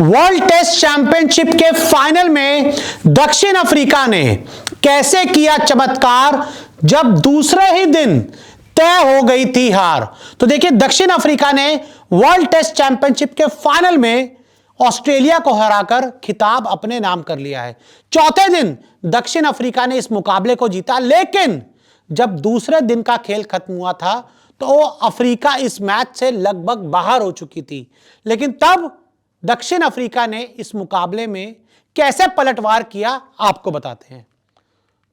World test championship के final में दक्षिण अफ्रीका ने कैसे किया चमत्कार जब दूसरे ही दिन तय हो गई थी हार। तो देखिए, दक्षिण अफ्रीका ने वर्ल्ड टेस्ट चैंपियनशिप के फाइनल में ऑस्ट्रेलिया को हराकर खिताब अपने नाम कर लिया है। चौथे दिन दक्षिण अफ्रीका ने इस मुकाबले को जीता, लेकिन जब दूसरे दिन का खेल खत्म हुआ था तो अफ्रीका इस मैच से लगभग बाहर हो चुकी थी। लेकिन तब दक्षिण अफ्रीका ने इस मुकाबले में कैसे पलटवार किया, आपको बताते हैं।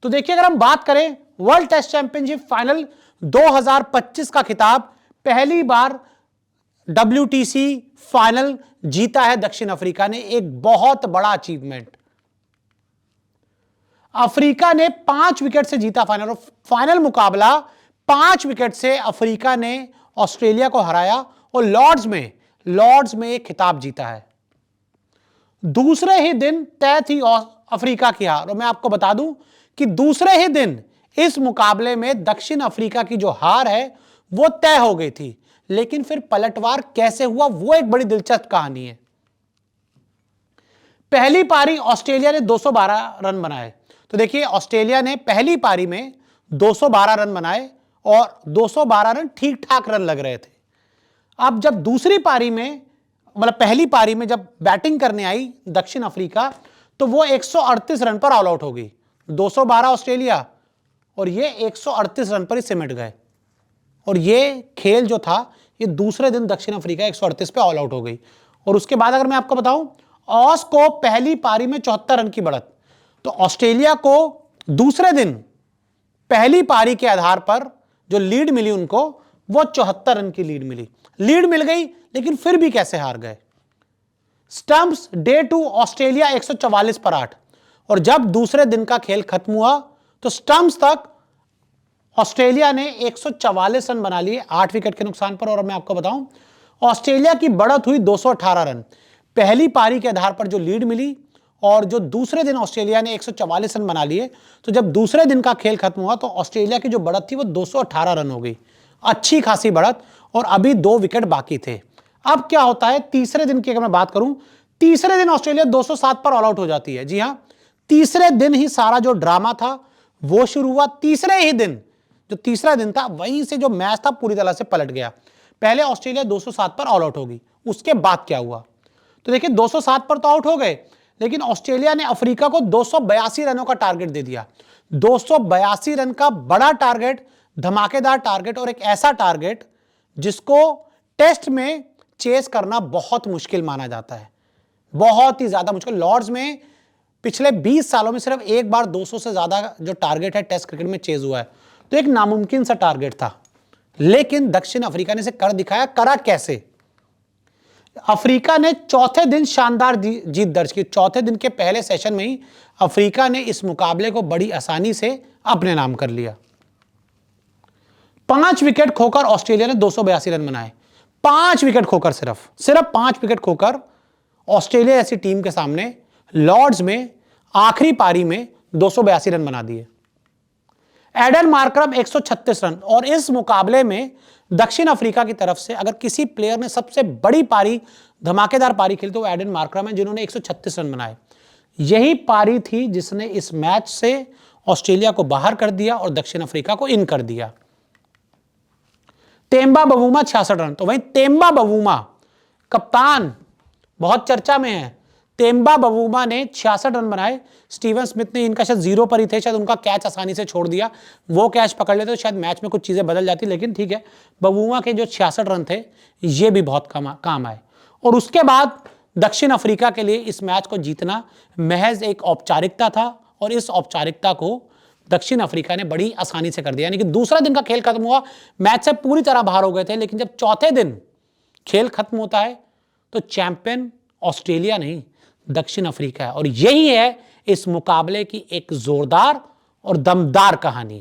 तो देखिए, अगर हम बात करें वर्ल्ड टेस्ट चैंपियनशिप फाइनल 2025 का खिताब पहली बार WTC फाइनल जीता है दक्षिण अफ्रीका ने। एक बहुत बड़ा अचीवमेंट। अफ्रीका ने 5 विकेट से जीता फाइनल, और फाइनल मुकाबला 5 विकेट से अफ्रीका ने ऑस्ट्रेलिया को हराया और लॉर्ड्स में एक खिताब जीता है। दूसरे ही दिन तय थी अफ्रीका की हार, और मैं आपको बता दूं कि दूसरे ही दिन इस मुकाबले में दक्षिण अफ्रीका की जो हार है वो तय हो गई थी। लेकिन फिर पलटवार कैसे हुआ, वो एक बड़ी दिलचस्प कहानी है। पहली पारी ऑस्ट्रेलिया ने 212 रन बनाए। तो देखिए, ऑस्ट्रेलिया ने पहली पारी में 212 रन बनाए और 212 रन ठीक ठाक रन लग रहे थे। अब जब दूसरी पारी में, मतलब पहली पारी में जब बैटिंग करने आई दक्षिण अफ्रीका, तो वो 138 रन पर ऑल आउट हो गई। 212 ऑस्ट्रेलिया और ये 138 रन पर ही सिमट गए, और ये खेल जो था ये दूसरे दिन दक्षिण अफ्रीका 138 पे ऑल आउट हो गई। और उसके बाद अगर मैं आपको बताऊं, ऑस को पहली पारी में 74 रन की बढ़त, तो ऑस्ट्रेलिया को दूसरे दिन पहली पारी के आधार पर जो लीड मिली उनको, वो 74 रन की लीड मिल गई, लेकिन फिर भी कैसे हार गए। स्टंप्स डे 2 ऑस्ट्रेलिया 144 पर 8, और जब दूसरे दिन का खेल खत्म हुआ तो स्टंप्स तक ऑस्ट्रेलिया ने 144 रन बना लिए 8 विकेट के नुकसान पर। और मैं आपको बताऊं, ऑस्ट्रेलिया की बढ़त हुई 218 रन। पहली पारी के आधार पर जो लीड मिली और जो दूसरे दिन ऑस्ट्रेलिया ने 144 रन बना लिए, तो जब दूसरे दिन का खेल खत्म हुआ तो ऑस्ट्रेलिया की जो बढ़त थी वो 218 रन हो गई। अच्छी खासी बढ़त, और अभी 2 विकेट बाकी थे। अब क्या होता है, तीसरे दिन की अगर मैं बात करूं, तीसरे दिन ऑस्ट्रेलिया 207 पर ऑल आउट हो जाती है। जी हां, तीसरे दिन ही सारा जो ड्रामा था वो शुरू हुआ। तीसरे ही दिन, जो तीसरा दिन था, वहीं से जो मैच था पूरी तरह से पलट गया। पहले ऑस्ट्रेलिया 207 पर ऑल आउट हो गई, उसके बाद क्या हुआ, तो देखिए 207 पर तो आउट हो गए, लेकिन ऑस्ट्रेलिया ने अफ्रीका को 282 रनों का टारगेट दे दिया। 282 रन का बड़ा टारगेट, धमाकेदार टारगेट, और एक ऐसा टारगेट जिसको टेस्ट में चेस करना बहुत मुश्किल माना जाता है, बहुत ही ज्यादा मुश्किल। लॉर्ड्स में पिछले 20 सालों में सिर्फ एक बार 200 से ज्यादा जो टारगेट है टेस्ट क्रिकेट में चेज हुआ है, तो एक नामुमकिन सा टारगेट था। लेकिन दक्षिण अफ्रीका ने इसे कर दिखाया। करा कैसे? अफ्रीका ने चौथे दिन शानदार जीत दर्ज की। चौथे दिन के पहले सेशन में ही अफ्रीका ने इस मुकाबले को बड़ी आसानी से अपने नाम कर लिया। 5 विकेट खोकर ऑस्ट्रेलिया ने 282 रन बनाए। 5 विकेट खोकर, सिर्फ 5 विकेट खोकर ऑस्ट्रेलिया ऐसी टीम के सामने लॉर्ड्स में आखिरी पारी में 282 रन बना दिए। एडन मार्करम 136 रन, और इस मुकाबले में दक्षिण अफ्रीका की तरफ से अगर किसी प्लेयर ने सबसे बड़ी पारी, धमाकेदार पारी खेली, तो वो एडन मार्करम है, जिन्होंने 136 रन बनाए। यही पारी थी जिसने इस मैच से ऑस्ट्रेलिया को बाहर कर दिया और दक्षिण अफ्रीका को इन कर दिया। तेम्बा बवूमा 66 रन, तो वहीं तेम्बा बवूमा कप्तान बहुत चर्चा में है। तेम्बा बवूमा ने 66 रन बनाए। स्टीवन स्मिथ ने, इनका शायद 0 पर ही थे, शायद उनका कैच आसानी से छोड़ दिया, वो कैच पकड़ लेते तो शायद मैच में कुछ चीजें बदल जाती, लेकिन ठीक है, बवूमा के जो 66 रन थे ये भी बहुत काम आए। और उसके बाद दक्षिण अफ्रीका के लिए इस मैच को जीतना महज एक औपचारिकता था, और इस औपचारिकता को दक्षिण अफ्रीका ने बड़ी आसानी से कर दिया। यानी कि दूसरा दिन का खेल खत्म हुआ, मैच से पूरी तरह बाहर हो गए थे, लेकिन जब चौथे दिन खेल खत्म होता है तो चैंपियन ऑस्ट्रेलिया नहीं, दक्षिण अफ्रीका है। और यही है इस मुकाबले की एक जोरदार और दमदार कहानी।